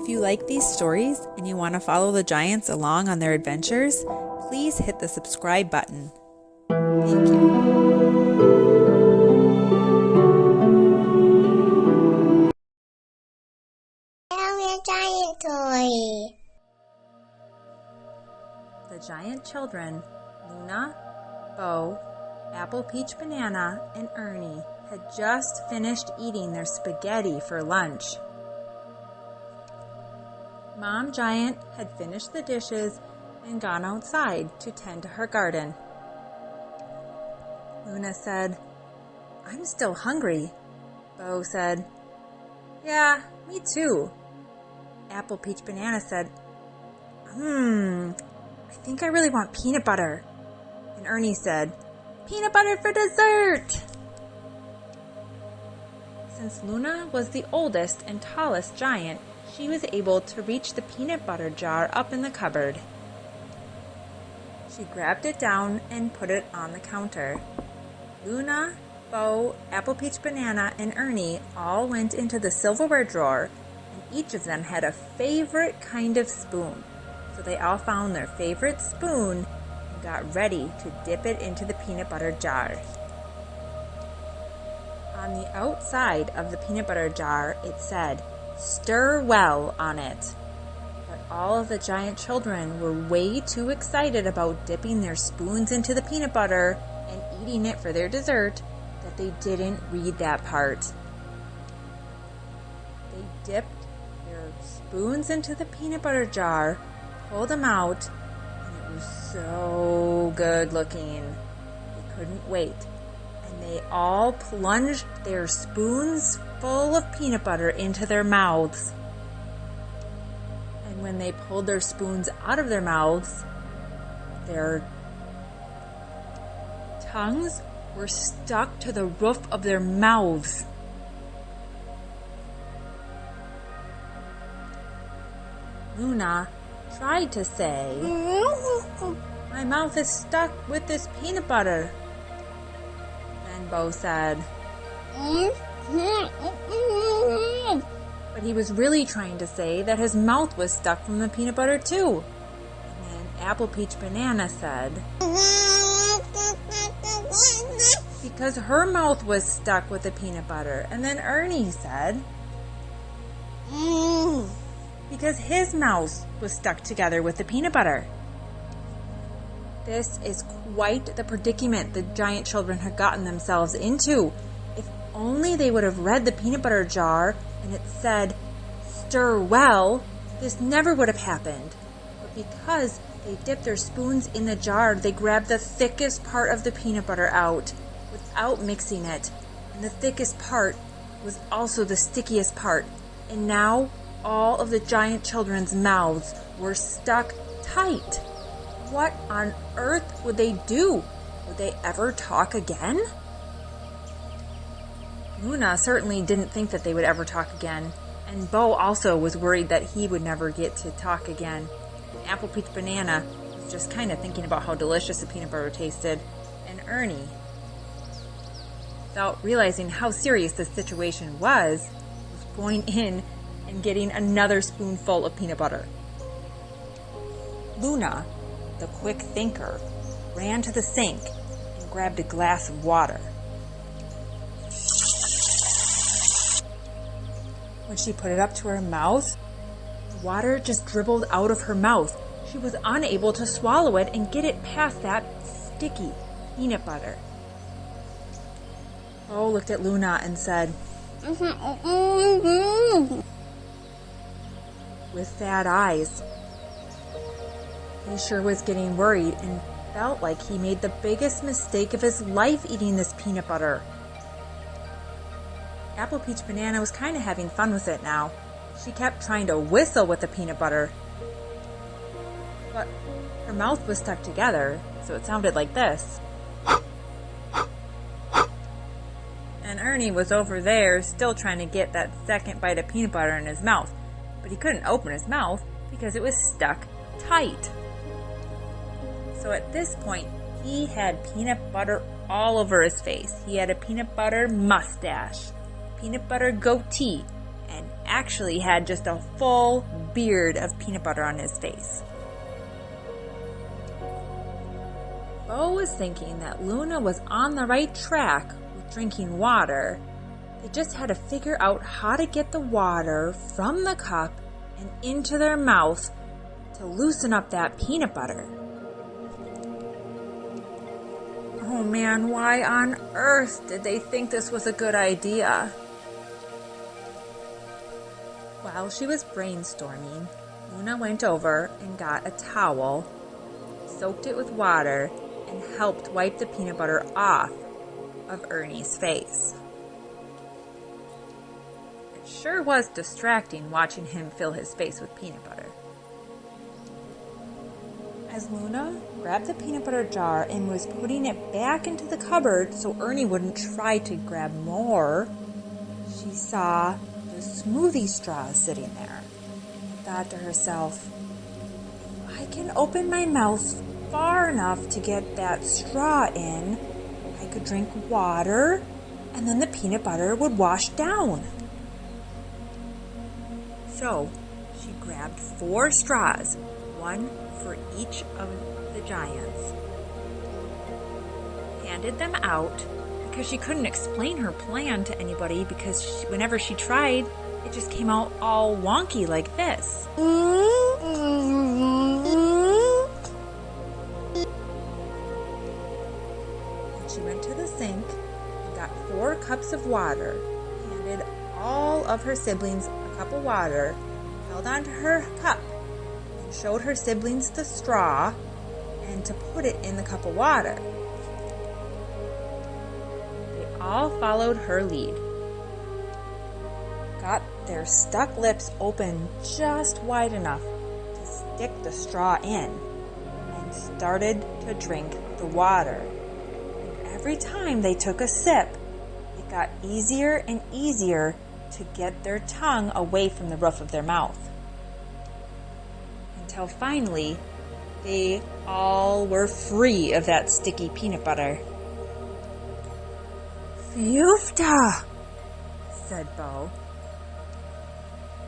If you like these stories and you want to follow the giants along on their adventures, please hit the subscribe button. Thank you. Tell me a giant toy. The giant children, Luna, Bo, Apple Peach Banana, and Ernie, had just finished eating their spaghetti for lunch. Mom Giant had finished the dishes and gone outside to tend to her garden. Luna said, "I'm still hungry." Bo said, "Yeah, me too." Apple Peach Banana said, I think I really want peanut butter." And Ernie said, "Peanut butter for dessert!" Since Luna was the oldest and tallest giant, she was able to reach the peanut butter jar up in the cupboard. She grabbed it down and put it on the counter. Luna, Bo, Apple Peach Banana, and Ernie all went into the silverware drawer, and each of them had a favorite kind of spoon. So they all found their favorite spoon and got ready to dip it into the peanut butter jar. On the outside of the peanut butter jar, it said, "Stir well" on it. But all of the giant children were way too excited about dipping their spoons into the peanut butter and eating it for their dessert that they didn't read that part. They dipped their spoons into the peanut butter jar, pulled them out, and it was so good looking. They couldn't wait. And they all plunged their spoons full of peanut butter into their mouths. And when they pulled their spoons out of their mouths, their tongues were stuck to the roof of their mouths. Luna tried to say, "My mouth is stuck with this peanut butter." And Bo said, but he was really trying to say that his mouth was stuck from the peanut butter too. And then Apple Peach Banana said, because her mouth was stuck with the peanut butter. And then Ernie said, because his mouth was stuck together with the peanut butter. This is quite the predicament the giant children had gotten themselves into. If only they would have read the peanut butter jar and it said, "Stir well," this never would have happened. But because they dipped their spoons in the jar, they grabbed the thickest part of the peanut butter out without mixing it. And the thickest part was also the stickiest part. And now all of the giant children's mouths were stuck tight. What on earth would they do? Would they ever talk again? Luna certainly didn't think that they would ever talk again, and Bo also was worried that he would never get to talk again. And Apple Peach Banana was just kind of thinking about how delicious the peanut butter tasted, and Ernie, without realizing how serious the situation was going in and getting another spoonful of peanut butter. Luna, the quick thinker, ran to the sink and grabbed a glass of water. When she put it up to her mouth, the water just dribbled out of her mouth. She was unable to swallow it and get it past that sticky peanut butter. Bo looked at Luna and said, with sad eyes. He sure was getting worried and felt like he made the biggest mistake of his life eating this peanut butter. Apple Peach Banana was kind of having fun with it now. She kept trying to whistle with the peanut butter, but her mouth was stuck together, so it sounded like this. And Ernie was over there still trying to get that second bite of peanut butter in his mouth, but he couldn't open his mouth because it was stuck tight. So at this point, he had peanut butter all over his face. He had a peanut butter mustache, peanut butter goatee, and actually had just a full beard of peanut butter on his face. Bo was thinking that Luna was on the right track with drinking water. They just had to figure out how to get the water from the cup and into their mouth to loosen up that peanut butter. Oh man, why on earth did they think this was a good idea? While she was brainstorming, Luna went over and got a towel, soaked it with water, and helped wipe the peanut butter off of Ernie's face. It sure was distracting watching him fill his face with peanut butter. As Luna grabbed the peanut butter jar and was putting it back into the cupboard so Ernie wouldn't try to grab more, she saw the smoothie straw sitting there and thought to herself, if I can open my mouth far enough to get that straw in, I could drink water and then the peanut butter would wash down. So she grabbed 4 straws, one for each of the giants, handed them out because she couldn't explain her plan to anybody because whenever she tried, it just came out all wonky like this. And she went to the sink and got 4 cups of water, handed all of her siblings a cup of water, held onto her cup, showed her siblings the straw and to put it in the cup of water. They all followed her lead, got their stuck lips open just wide enough to stick the straw in, and started to drink the water. And every time they took a sip, it got easier and easier to get their tongue away from the roof of their mouth. Until finally, they all were free of that sticky peanut butter. "Phew-ta," said Bo.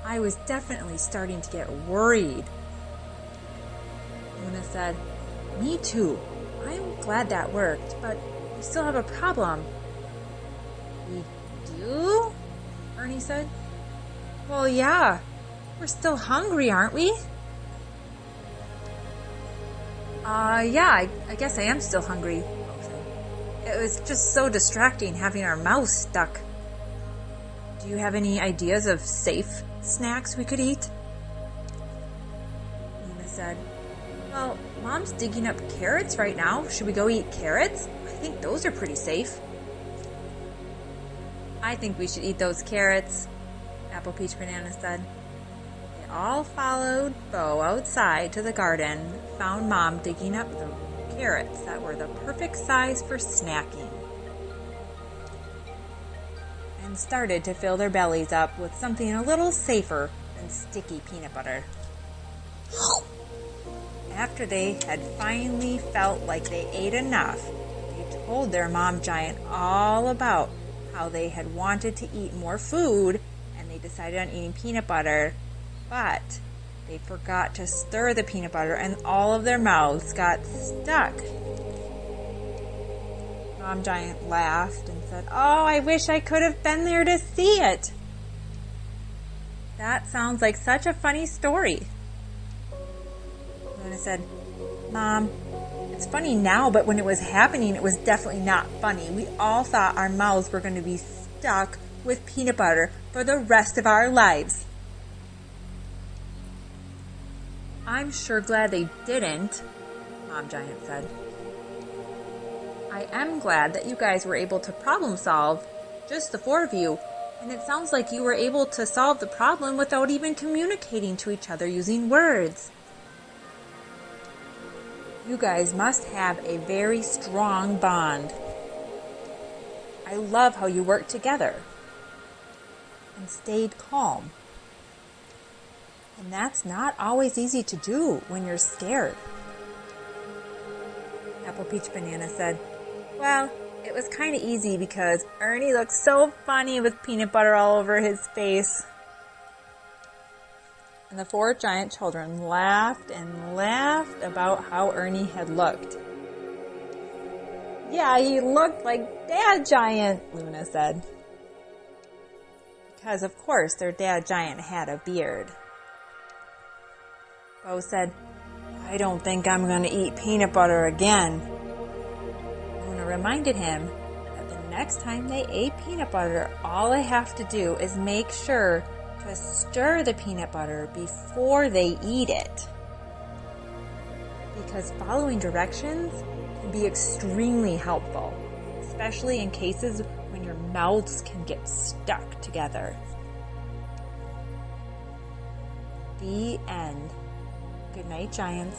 I was definitely starting to get worried. Luna said, "Me too. I'm glad that worked, but we still have a problem." "We do?" Ernie said. "Well, yeah. We're still hungry, aren't we?" Yeah, I guess I am still hungry. It was just so distracting having our mouths stuck. Do you have any ideas of safe snacks we could eat? Luna said, "Well, Mom's digging up carrots right now. Should we go eat carrots? I think those are pretty safe." "I think we should eat those carrots," Apple Peach Banana said. They all followed Bo outside to the garden, found Mom digging up the carrots that were the perfect size for snacking, and started to fill their bellies up with something a little safer than sticky peanut butter. After they had finally felt like they ate enough, they told their mom giant all about how they had wanted to eat more food and they decided on eating peanut butter, but they forgot to stir the peanut butter and all of their mouths got stuck. Mom Giant laughed and said, "Oh, I wish I could have been there to see it." "That sounds like such a funny story." Luna said, "Mom, it's funny now, but when it was happening, it was definitely not funny. We all thought our mouths were going to be stuck with peanut butter for the rest of our lives." "I'm sure glad they didn't," Mom Giant said. "I am glad that you guys were able to problem solve, just the 4 of you, and it sounds like you were able to solve the problem without even communicating to each other using words. You guys must have a very strong bond. I love how you worked together and stayed calm. And that's not always easy to do when you're scared." Apple Peach Banana said, "Well, it was kind of easy because Ernie looked so funny with peanut butter all over his face." And the 4 giant children laughed and laughed about how Ernie had looked. Yeah, he looked like Dad Giant, Luna said. Because, of course, their Dad Giant had a beard. Bo said, I don't think I'm going to eat peanut butter again. Luna reminded him that the next time they ate peanut butter, all they have to do is make sure to stir the peanut butter before they eat it. Because following directions can be extremely helpful, especially in cases when your mouths can get stuck together. The end. Good night, Giants.